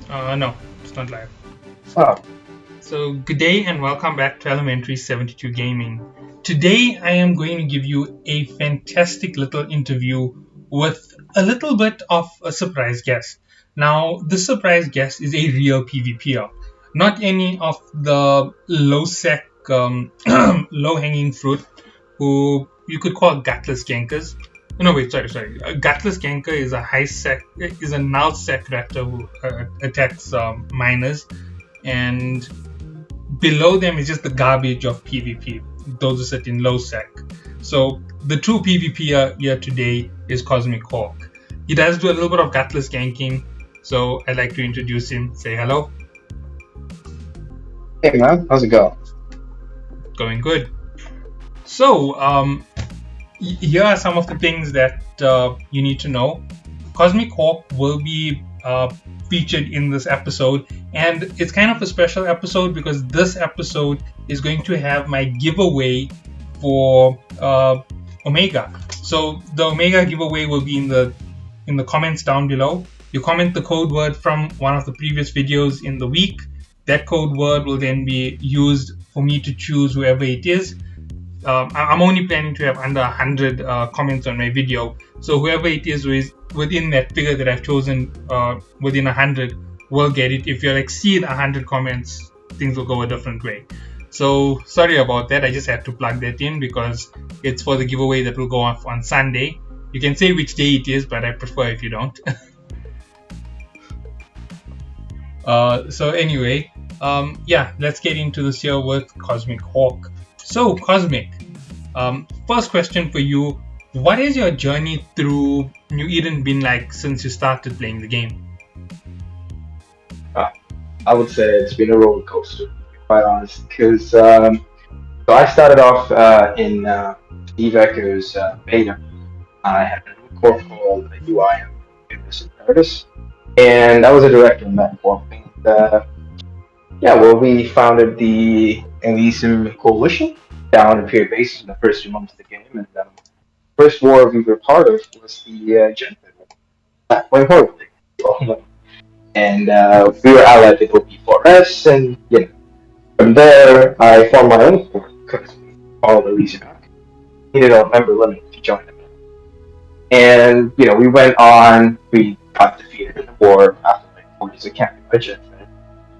No, it's not live. Oh, So, good day and welcome back to Elementary 72 Gaming. Today, I am going to give you a fantastic little interview with a little bit of a surprise guest. Now, this surprise guest is a real PvPer, not any of the low sec, low hanging fruit who you could call gutless gankers. No, wait, sorry. A gutless ganker is a high sec, is a null sec raptor who attacks miners, and below them is just the garbage of PvP, those who sit in low sec. So the true PvP here today is Cosmic Hawk. He does do a little bit of gutless ganking, so I'd like to introduce him. Say hello. hey man, how's it going? Going good. So, here are some of the things that you need to know. Cosmic Hawk will be featured in this episode, and it's kind of a special episode because this episode is going to have my giveaway for Omega. So the Omega giveaway will be in the comments down below. You comment the code word from one of the previous videos in the week. That code word will then be used for me to choose whoever it is. I'm only planning to have under 100 comments on my video. So whoever it is who is within that figure that I've chosen, within 100, will get it. If you exceed 100 comments, things will go a different way. So sorry about that. I just had to plug that in because it's for the giveaway that will go off on Sunday. You can say which day it is, but I prefer if you don't. So anyway, let's get into this here with Cosmic Hawk. So Cosmic, first question for you: what has your journey through New Eden been like since you started playing the game? Uh, I would say it's been a roller coaster, to be quite honest. Because so I started off in Steve Ecker's beta. I had a corp called UIM, Business Imperatus, and I was a director in that corp. And we founded the Elysium Coalition down on a peer basis in the first few months of the game. And first war we were part of was the Gen War. That went horribly. And we were allied with OP4S, and from there I formed my own force because we followed Elysium. Needed a member limit to join them, and we went on. We got defeated in the war after like 4 years of camping by Jetfed,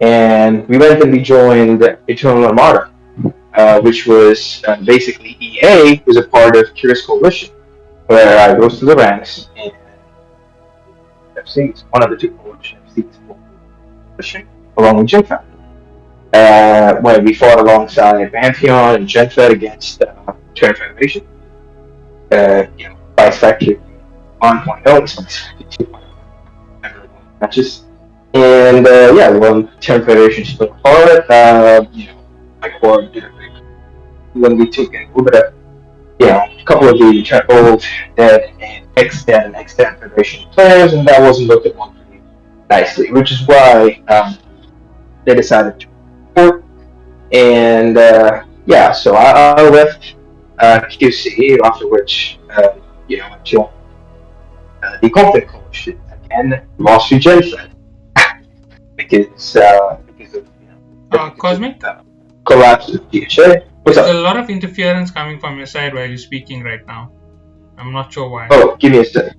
and we went and we joined Eternal Armada, which was basically EA was a part of Curious Coalition, where I rose to the ranks in FCs, one of the two coalition FCs, along with Jetfed. When we fought alongside Pantheon and Jetfed against Terran Federation, Vice Factory 1.0, Spice Factory 2.0 matches. And when Terran Federation split apart, my core did a big when we took a little bit of, a couple of the old dead and ex-dead and ex-dead Federation players, and that wasn't looked upon pretty nicely, which is why they decided to report. And so I left QC, after which, until the Conflict Coalition again lost to Genfed because of Cosmic, the collapse of DHA. What's there's up? a lot of interference coming from your side while you're speaking right now. I'm not sure why. Oh, give me a sec.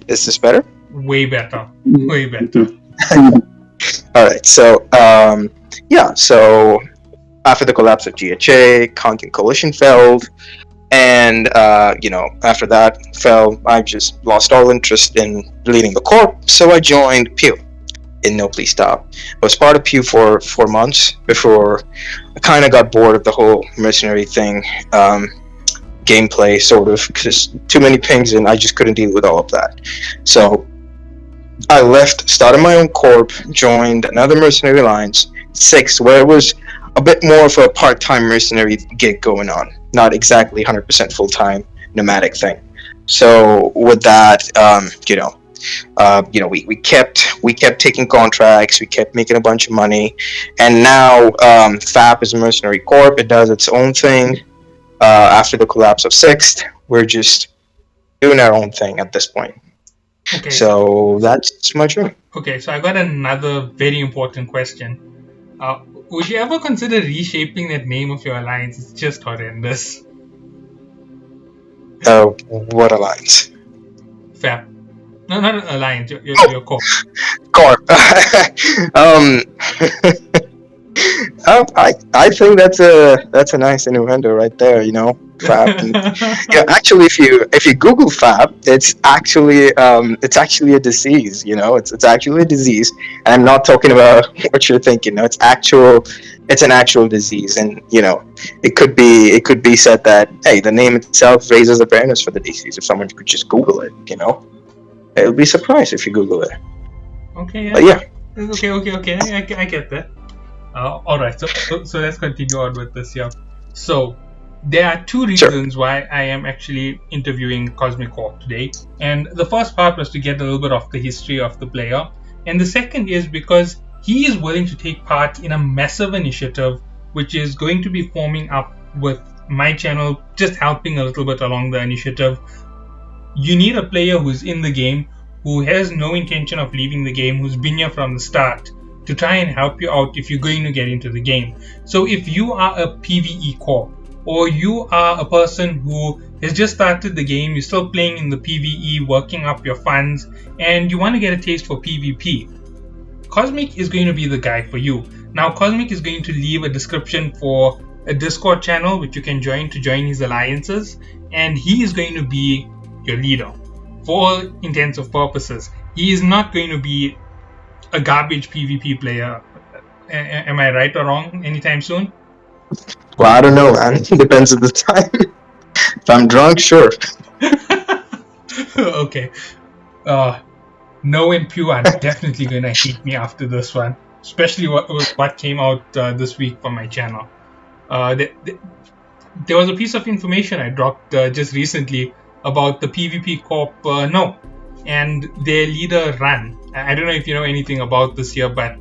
Is this better? Way better. Way better. All right. So, so after the collapse of GHA, Conflict Coalition failed, and after that fell, I just lost all interest in leading the corp. So I joined Pew in No Please Stop. I was part of Pew for 4 months before I kind of got bored of the whole mercenary thing, gameplay sort of, because too many pings and I just couldn't deal with all of that. So I left, started my own corp, joined another mercenary alliance, 6, where it was a bit more of a part-time mercenary gig going on, not exactly 100% full-time nomadic thing. So with that, we kept taking contracts, we kept making a bunch of money, and now FAP is a mercenary corp. It does its own thing. After the collapse of Sixth, we're just doing our own thing at this point. Okay. So that's my dream. Okay, so I got another very important question. Would you ever consider reshaping that name of your alliance? It's just horrendous. What alliance? Fab. No, not an alliance. Your corp. Corp. um, I think that's a nice innuendo right there. You know, Fab. And, yeah, actually, if you Google Fab, it's actually a disease. You know, it's actually a disease, and I'm not talking about what you're thinking. No, it's an actual disease, and you know, it could be said that hey, the name itself raises awareness for the disease. If someone could just Google it, you know, it'll be surprised if you Google it. Okay, yeah. But yeah. Okay. I get that. All right. So let's continue on with this here. So there are two reasons why I am actually interviewing Cosmic Corp today, and the first part was to get a little bit of the history of the player, and the second is because he is willing to take part in a massive initiative which is going to be forming up with my channel, just helping a little bit along the initiative. You need a player who's in the game, who has no intention of leaving the game, who's been here from the start, to try and help you out if you're going to get into the game. So if you are a PvE corp, or you are a person who has just started the game, you're still playing in the PvE, working up your funds, and you want to get a taste for PvP, Cosmic is going to be the guy for you. Now, Cosmic is going to leave a description for a Discord channel which you can join to join his alliances, and he is going to be your leader for all intents and purposes. He is not going to be a garbage PvP player. Am I right or wrong anytime soon? Well, I don't know, man. It depends on the time. If I'm drunk, sure. Okay. No and Pew are definitely gonna hate me after this one, especially what came out this week from my channel. There was a piece of information I dropped just recently about the PvP Corp No, and their leader Ran. I don't know if you know anything about this here, but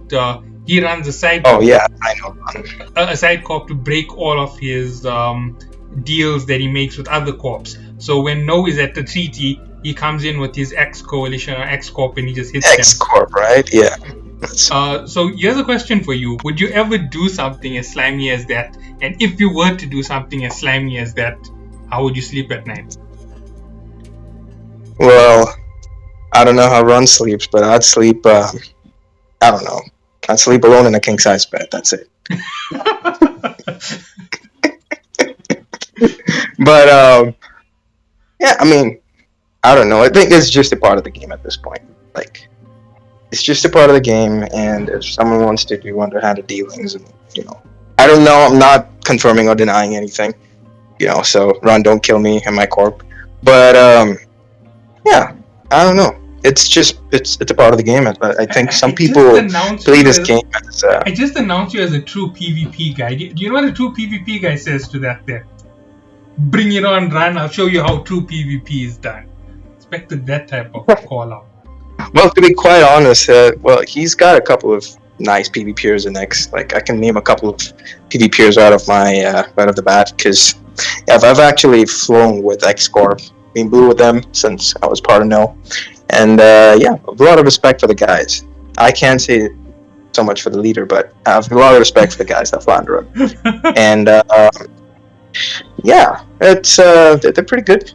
he runs a side. Oh yeah, I know. A side corp to break all of his deals that he makes with other corps. So when No is at the treaty, he comes in with his ex-coalition or ex-corp and he just hits them. Ex-corp, right? Yeah. So here's a question for you. Would you ever do something as slimy as that? And if you were to do something as slimy as that, how would you sleep at night? Well, I don't know how Ron sleeps, but I'd sleep, I don't know. I'd sleep alone in a king-size bed. That's it. But, yeah, I mean, I don't know. I think it's just a part of the game at this point. Like, it's just a part of the game, and if someone wants to do underhanded dealings, and, you know, I don't know. I'm not confirming or denying anything, you know. So, Ron, don't kill me and my corp. But, yeah, I don't know. It's just it's a part of the game. I think some people play this game as. I just announced you as a true PvP guy. Do you know what a true PvP guy says to that? There, bring it on, Ron. I'll show you how true PvP is done. Expected that type of call out. Well, to be quite honest, well, he's got a couple of nice PvPers in X. Like, I can name a couple of PvPers out of my right off the bat, because yeah, I've actually flown with X Corp, been blue with them since I was part of No, and yeah, a lot of respect for the guys. I can't say so much for the leader, but I have a lot of respect for the guys that fly under him. And yeah, it's they're pretty good.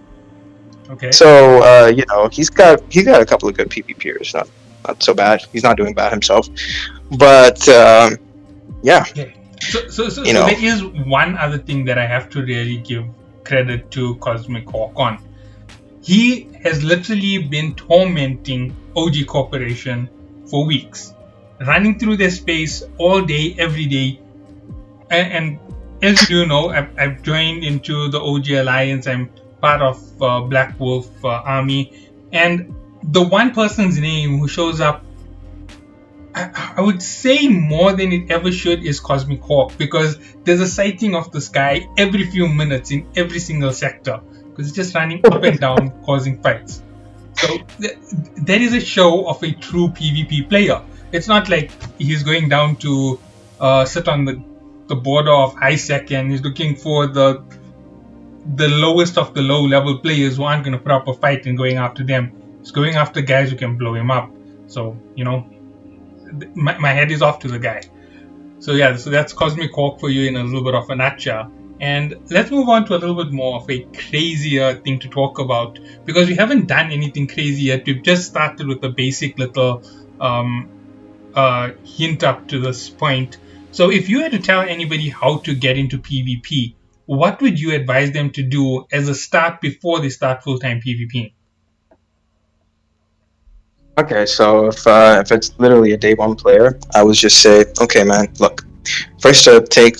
Okay. So you know, he's got a couple of good PvPers, not so bad. He's not doing bad himself, but yeah. Okay. So you know, there is one other thing that I have to really give credit to Cosmic Hawk on. He has literally been tormenting OG Corporation for weeks, running through their space all day, every day. And as you do know, I've joined into the OG Alliance. I'm part of Black Wolf Army. And the one person's name who shows up, I would say more than it ever should, is Cosmic Hawk, because there's a sighting of this guy every few minutes in every single sector, because it's just running up and down causing fights. So that is a show of a true PvP player. It's not like he's going down to sit on the border of HiSec and he's looking for the lowest of the low level players who aren't going to put up a fight and going after them. He's going after guys who can blow him up. So, my head is off to the guy. So yeah, so that's Cosmic Hawk for you in a little bit of a nutshell. And let's move on to a little bit more of a crazier thing to talk about, because we haven't done anything crazy yet. We've just started with a basic little hint up to this point. So if you had to tell anybody how to get into PvP, what would you advise them to do as a start before they start full-time PvP? Okay, so if it's literally a day one player, I would just say, okay, man, look, first I think,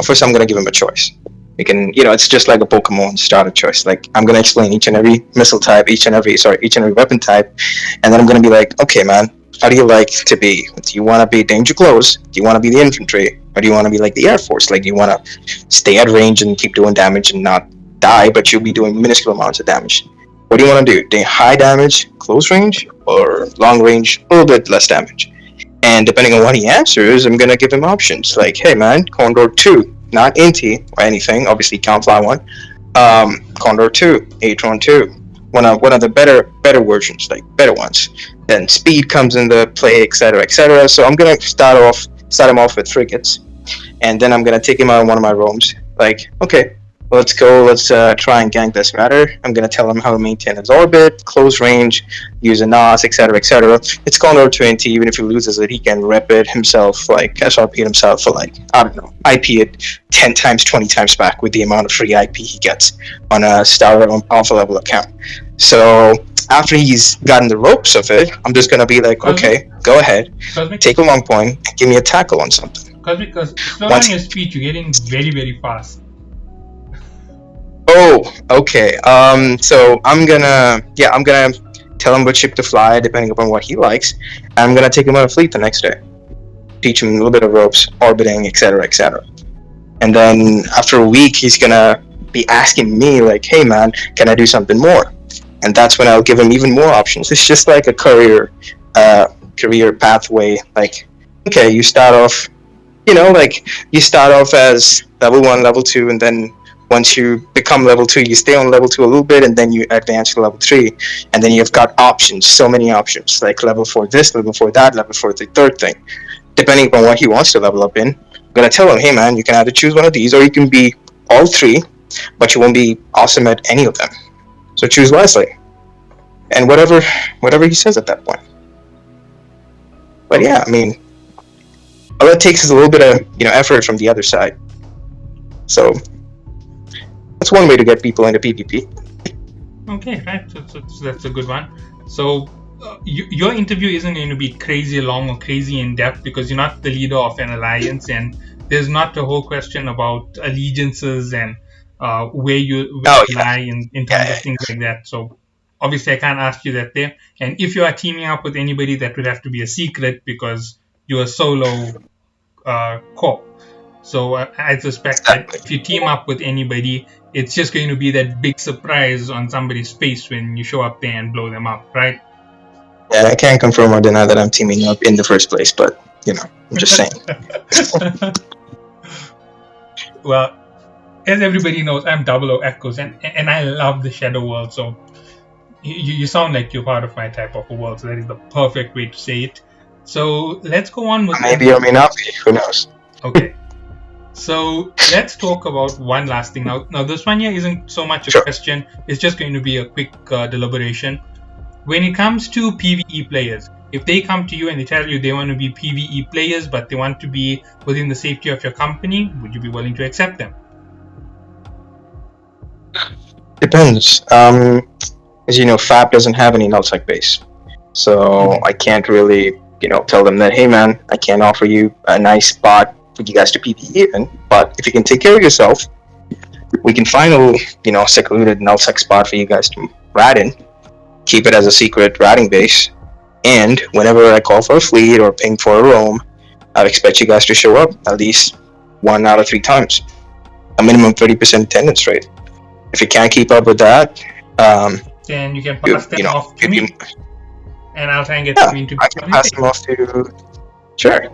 first I'm gonna give him a choice. You can, it's just like a Pokemon starter choice. Like, I'm gonna explain each and every missile type, each and every weapon type, and then I'm gonna be like, okay, man, how do you like to be? Do you want to be danger close? Do you want to be the infantry, or do you want to be like the Air Force? Like, do you want to stay at range and keep doing damage and not die, but you'll be doing minuscule amounts of damage? What do you want to do? High damage, close range, or long range, a little bit less damage? And depending on what he answers, I'm gonna give him options. Like, hey man, Condor 2, not Inti or anything. Obviously, can't fly one. Condor 2, Atron 2, one of the better versions, like better ones. Then speed comes into play, etc., etc. So I'm gonna start him off with frigates, and then I'm gonna take him out on one of my roams. Like, okay, let's go. Let's try and gank this matter. I'm gonna tell him how to maintain his orbit, close range, use a NOS, etc., etc. It's Condor 20. Even if he loses it, he can rep it himself, like SRP it himself for like, I don't know, IP it 10 times, 20 times back with the amount of free IP he gets on a Star Alpha level account. So after he's gotten the ropes of it, I'm just gonna be like, okay, go ahead, take a long point, and give me a tackle on something. Because slow down your speech, you're getting very, very fast. Oh, okay. So I'm gonna tell him what ship to fly, depending upon what he likes. And I'm gonna take him on a fleet the next day, teach him a little bit of ropes, orbiting, etc., etc. And then after a week, he's gonna be asking me like, "Hey, man, can I do something more?" And that's when I'll give him even more options. It's just like a career pathway. Like, okay, you start off, as level 1, level 2, and then once you become level 2, you stay on level 2 a little bit, and then you advance to level 3, and then you've got options, so many options, like level 4 this, level 4 that, level 4 the third thing, depending upon what he wants to level up in. I'm gonna tell him, hey man, you can either choose one of these, or you can be all 3, but you won't be awesome at any of them. So choose wisely, and whatever he says at that point. But yeah, I mean, all it takes is a little bit of effort from the other side. So that's one way to get people into PvP. Okay, right. So that's a good one. So your interview isn't going to be crazy long or crazy in depth, because you're not the leader of an alliance, and there's not a whole question about allegiances and where you lie in terms of things like that. So obviously I can't ask you that there. And if you are teaming up with anybody, that would have to be a secret, because you're a solo corp. So I suspect that if you team up with anybody, it's just going to be that big surprise on somebody's face when you show up there and blow them up, right? Yeah, I can't confirm or deny that I'm teaming up in the first place, but, I'm just saying. Well, as everybody knows, I'm 00 Echoes, and I love the Shadow World, so you sound like you're part of my type of a world, so that is the perfect way to say it. So let's go on with... Maybe or may not be, who knows? Okay. So let's talk about one last thing. Now this one here isn't so much a question. It's just going to be a quick deliberation. When it comes to PvE players, if they come to you and they tell you they want to be PvE players, but they want to be within the safety of your company, would you be willing to accept them? Depends. As you know, FAP doesn't have any nullsec base. So I can't really, tell them that, hey man, I can't offer you a nice spot for you guys to PvE even, but if you can take care of yourself, we can find a secluded nullsec spot for you guys to rat in, keep it as a secret ratting base, and whenever I call for a fleet or ping for a roam, I expect you guys to show up at least 1 out of 3 times, a minimum 30% attendance rate. If you can't keep up with that, then you can pass them off to me, and I'll try and get them into. I can pass them off to. Sure.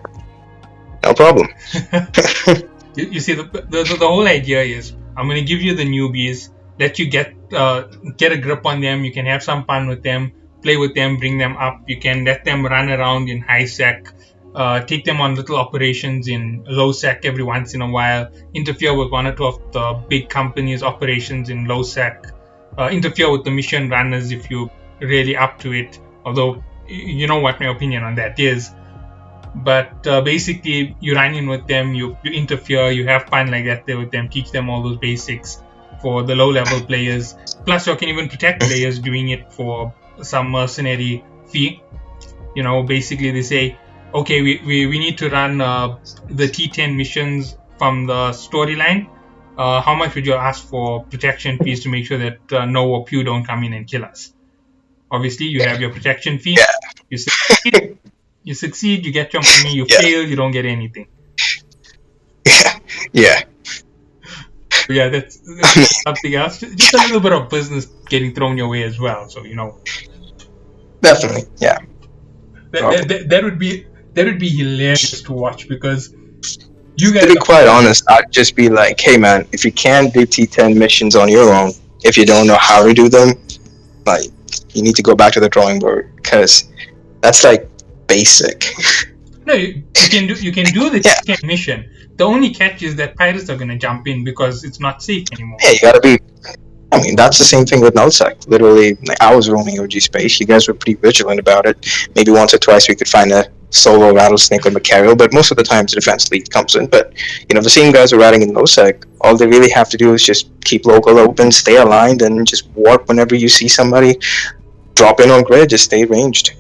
No problem. You see, the whole idea is I'm going to give you the newbies, let you get get a grip on them. You can have some fun with them, play with them, bring them up. You can let them run around in high sec, take them on little operations in low sec every once in a while, interfere with one or two of the big companies' operations in low sec, interfere with the mission runners if you're really up to it. Although, you know what my opinion on that is. But basically, you run in with them, you interfere, you have fun like that there with them, teach them all those basics for the low-level players. Plus, you can even protect players doing it for some mercenary fee. You know, basically they say, okay, we need to run the T10 missions from the storyline. How much would you ask for protection fees to make sure that no or Pew don't come in and kill us? Obviously, you have your protection fee. You succeed, you get your money. You fail, you don't get anything. Yeah. Yeah, that's something else. Just a little bit of business getting thrown your way as well. So you know. Definitely, yeah. That would be hilarious to watch, because you guys. To be quite honest, I'd just be like, hey man, if you can't do T10 missions on your own, if you don't know how to do them, like you need to go back to the drawing board, because that's like basic. No, you can do the T10 mission. The only catch is that pirates are going to jump in because it's not safe anymore. Yeah, you gotta be. I mean, that's the same thing with nullsec. Literally, like, I was roaming OG space. You guys were pretty vigilant about it. Maybe once or twice we could find a solo rattlesnake or Macarial, but most of the time the defense lead comes in. But you know, the same guys who are riding in nullsec, all they really have to do is just keep local open, stay aligned, and just warp whenever you see somebody. Drop in on grid, just stay ranged.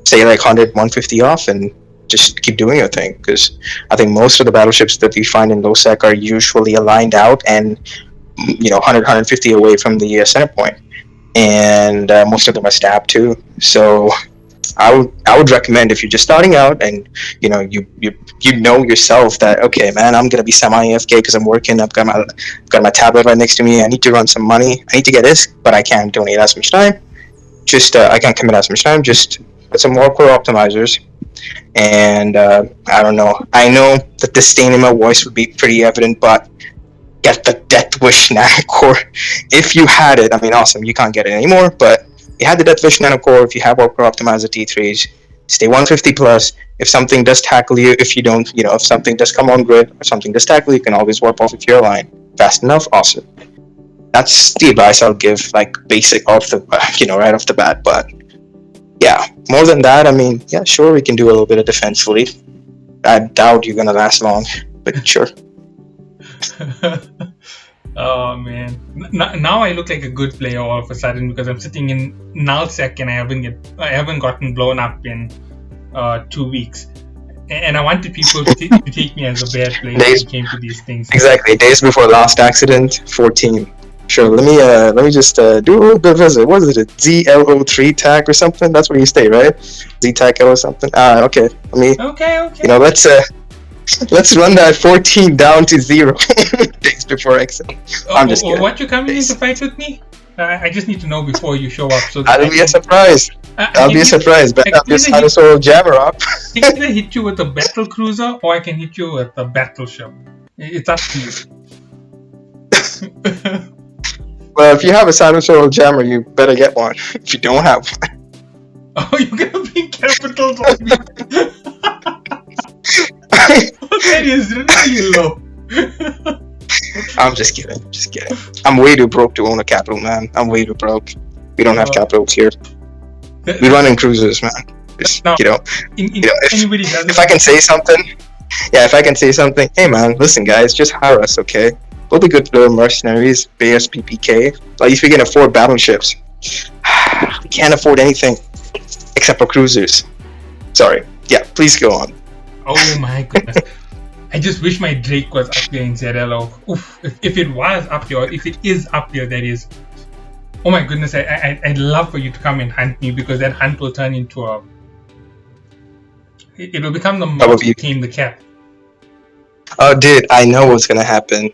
Stay like 100, 150 off, and just keep doing your thing. Because I think most of the battleships that we find in low sec are usually aligned out and 100, 150 away from the center point, and most of them are stabbed too. So I would recommend, if you're just starting out and you know yourself that, okay man, I'm gonna be semi AFK because I'm working, I've got my tablet right next to me, I need to run some money, I need to get ISK, but I can't donate as much time. Just I can't commit as much time. Just put some more core optimizers. And I don't know. I know that the stain in my voice would be pretty evident, but get the Death Wish Nanocore. If you had it, I mean, awesome. You can't get it anymore, but you had the Death Wish Nanocore. If you have Core Optimizer T3s, stay 150 plus. If something does tackle you, if you don't, if something does come on grid or something does tackle you, can always warp off of your line. Fast enough, awesome. That's the advice I'll give, like basic off the, right off the bat, but. Yeah, more than that, I mean, yeah, sure, we can do a little bit of defense lead. I doubt you're gonna last long, but sure. Oh man, now I look like a good player all of a sudden because I'm sitting in nullsec and I haven't gotten blown up in 2 weeks, and I wanted people to take me as a bad player when it came to these things. Exactly, days before last accident, 14. Sure, let me just do a little bit of visit. What is it, ZLO3 tag or something? That's where you stay, right? Z-tag or something. Okay. Okay. Let's run that 14 down to 0 days before exit. I'm just kidding. What, you coming in to fight with me? I just need to know before you show up. So that'll be a surprise. That'll be a surprise. But have this dinosaur jammer up. I can either hit you with a battle cruiser or I can hit you with a battleship. It's up to you. Well, if you have a Sinosaural jammer, you better get one. If you don't have one. Oh, you're gonna be capitals on me. That is really low. I'm just kidding. I'm way too broke to own a capital, man. I'm way too broke. We don't have capitals here. We run in cruisers, man. Just, if I can say something, hey man, listen guys, just hire us, okay? We'll be good little mercenaries, pay us PPK. Like, if we can afford battleships. We can't afford anything except for cruisers. Sorry. Yeah, please go on. Oh my goodness. I just wish my Drake was up there in ZLO. Oof, if it was up there, if it is up there, that is. Oh my goodness, I'd love for you to come and hunt me, because that hunt will turn into a. It will become the multi-team the cap. Oh, dude, I know what's gonna happen.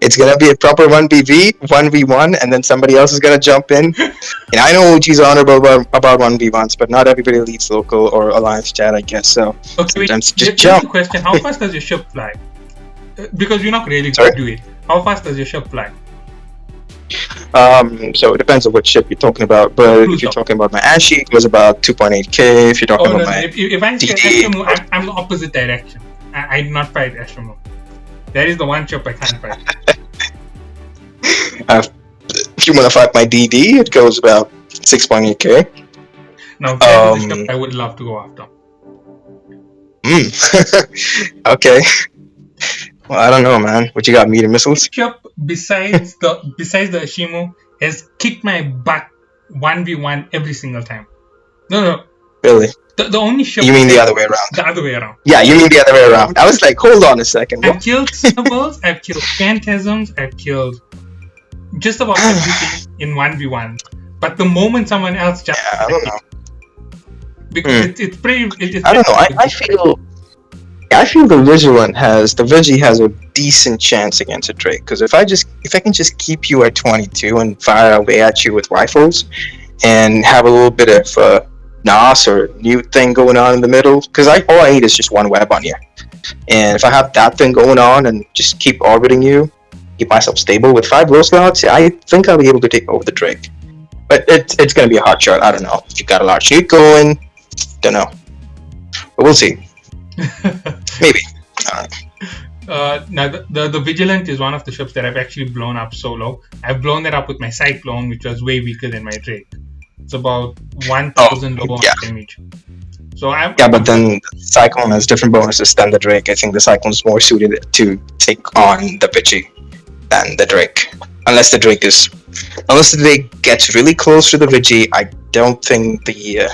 It's gonna be a proper 1v1, 1v1, and then somebody else is gonna jump in. And I know OG's honorable about 1v1s, but not everybody leads local or alliance chat, I guess. So okay, sometimes just jump. Question: how fast does your ship fly? Because you're not really going to do it. How fast does your ship fly? So it depends on what ship you're talking about. But if you're Cruiser. talking about my Ashy, it was about 2.8k. If you're talking Oh no, about no. my If I say DD, Ashramu, I'm the opposite direction. I do not fight Ashramu. That is the one ship I can't fight. if you want to fight my DD, it goes about 6.8k. Now that is a ship I would love to go after. Okay. Well, I don't know, man. What you got, meter missiles? Ship besides the Ashimu has kicked my butt 1v1 every single time. No. Really? The only ship. You mean the other way around? The other way around. Yeah, you mean the other way around. I was like, hold on a second. I've killed Symbols, I've killed Phantasms, I've killed just about everything in 1v1. But the moment someone else just... Yeah, I don't know. Because it's pretty... I don't know. I feel the Vigi has a decent chance against a Drake. Because if I can just keep you at 22 and fire away at you with rifles, and have a little bit of NOS or new thing going on in the middle, because all I need is just one web on you. And if I have that thing going on and just keep orbiting you, keep myself stable with 5 low slots, I think I'll be able to take over the Drake. But it's going to be a hard shot. I don't know. If you got a large nuke going, don't know. But we'll see. Maybe. Now, the Vigilant is one of the ships that I've actually blown up solo. I've blown that up with my Cyclone, which was way weaker than my Drake. It's about 1,000 low on damage. So but then Cyclone has different bonuses than the Drake. I think the Cyclone is more suited to take on the Vigi than the Drake. Unless the Drake gets really close to the Vigi, I don't think the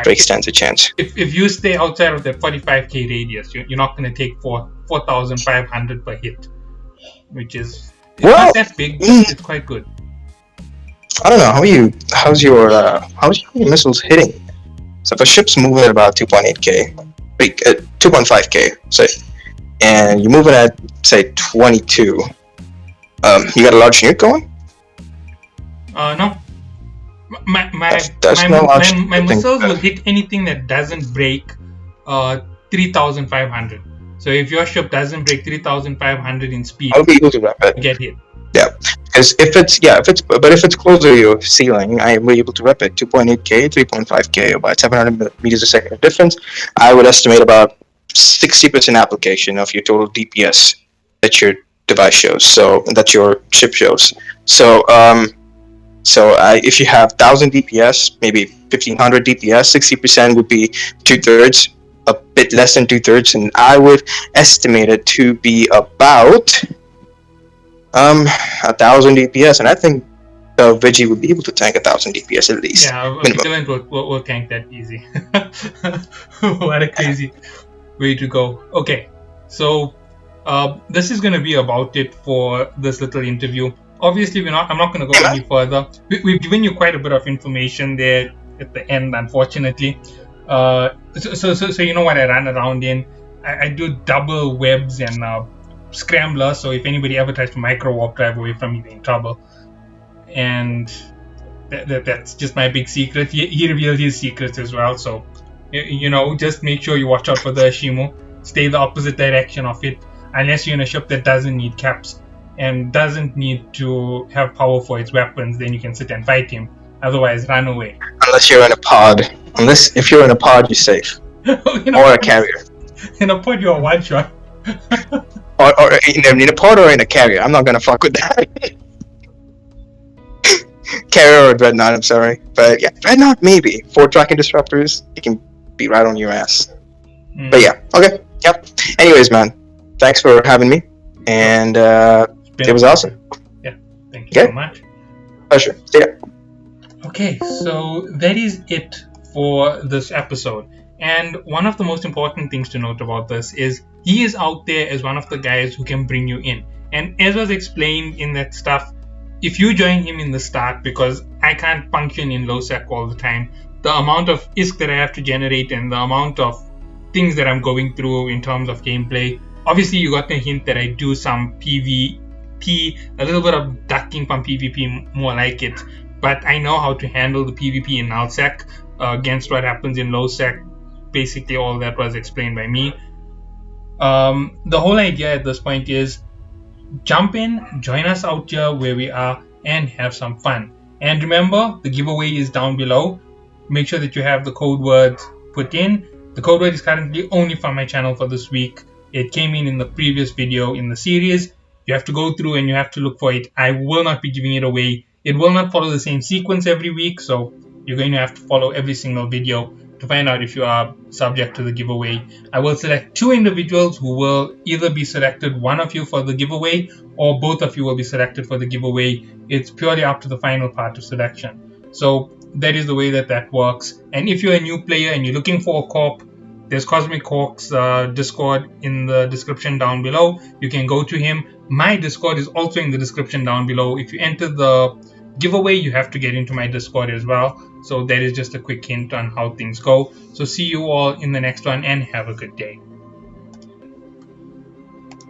Drake stands a chance. If you stay outside of that 45k radius, you're not going to take 4,500 per hit, which is not that big, but it's quite good. I don't know how's your missiles hitting. So if a ship's moving at about 2.8k, 2.5k, say, and you're moving at say 22, you got a large nuke going? No. My missiles will hit anything that doesn't break 3,500. So if your ship doesn't break 3,500 in speed, I'll be able to wrap it. Get hit. Yeah, because if it's closer to your ceiling, I am able to rep it 2.8k, 3.5k, about 700 meters a second of difference. I would estimate about 60% application of your total DPS that your device shows. So that your ship shows. So if you have 1,000 DPS, maybe 1,500 DPS, 60% would be 2/3, a bit less than 2/3, and I would estimate it to be about 1,000 DPS, and I think the Vigi would be able to tank 1,000 DPS at least. Yeah, a Vigilant will tank that easy. What a crazy way to go. Okay, so this is going to be about it for this little interview. Obviously, I'm not going to go any further. We've given you quite a bit of information there at the end, unfortunately. So you know what I run around in. I do double webs and scrambler, so if anybody ever tries to micro warp drive away from me, they're in trouble. And that's just my big secret. He revealed his secrets as well, so just make sure you watch out for the Ashimu. Stay the opposite direction of it, unless you're in a ship that doesn't need caps and doesn't need to have power for its weapons. Then you can sit and fight him. Otherwise, run away. Unless you're in a pod. If you're in a pod, you're safe. Or a carrier. In a pod, you're a one shot. or in a pod or in a carrier. I'm not gonna fuck with that. Carrier or Dreadnought, I'm sorry. But yeah, Dreadnought maybe. 4 tracking disruptors, you can be right on your ass. But yeah, okay. Yep. Anyways, man, thanks for having me. And it was awesome. Yeah, thank you so much. Pleasure. See ya. Okay, so that is it for this episode. And one of the most important things to note about this is he is out there as one of the guys who can bring you in. And as was explained in that stuff, if you join him in the start, because I can't function in low sec all the time, the amount of ISK that I have to generate and the amount of things that I'm going through in terms of gameplay, obviously you got the hint that I do some PvP, a little bit of ducking from PvP, more like it. But I know how to handle the PvP in nullsec against what happens in low sec. Basically, all that was explained by me. The whole idea at this point is jump in, join us out here where we are, and have some fun. And remember, the giveaway is down below. Make sure that you have the code word put in. The code word is currently only for my channel for this week. It came in the previous video in the series. You have to go through and you have to look for it. I will not be giving it away. It will not follow the same sequence every week, so you're going to have to follow every single video to find out if you are subject to the giveaway. I will select 2 individuals who will either be selected, one of you for the giveaway, or both of you will be selected for the giveaway. It's purely up to the final part of selection. So that is the way that works. And if you're a new player and you're looking for a corp, there's Cosmic Hawk's Discord in the description down below. You can go to him. My Discord is also in the description down below. If you enter the giveaway, you have to get into my Discord as well. So that is just a quick hint on how things go. So see you all in the next one and have a good day.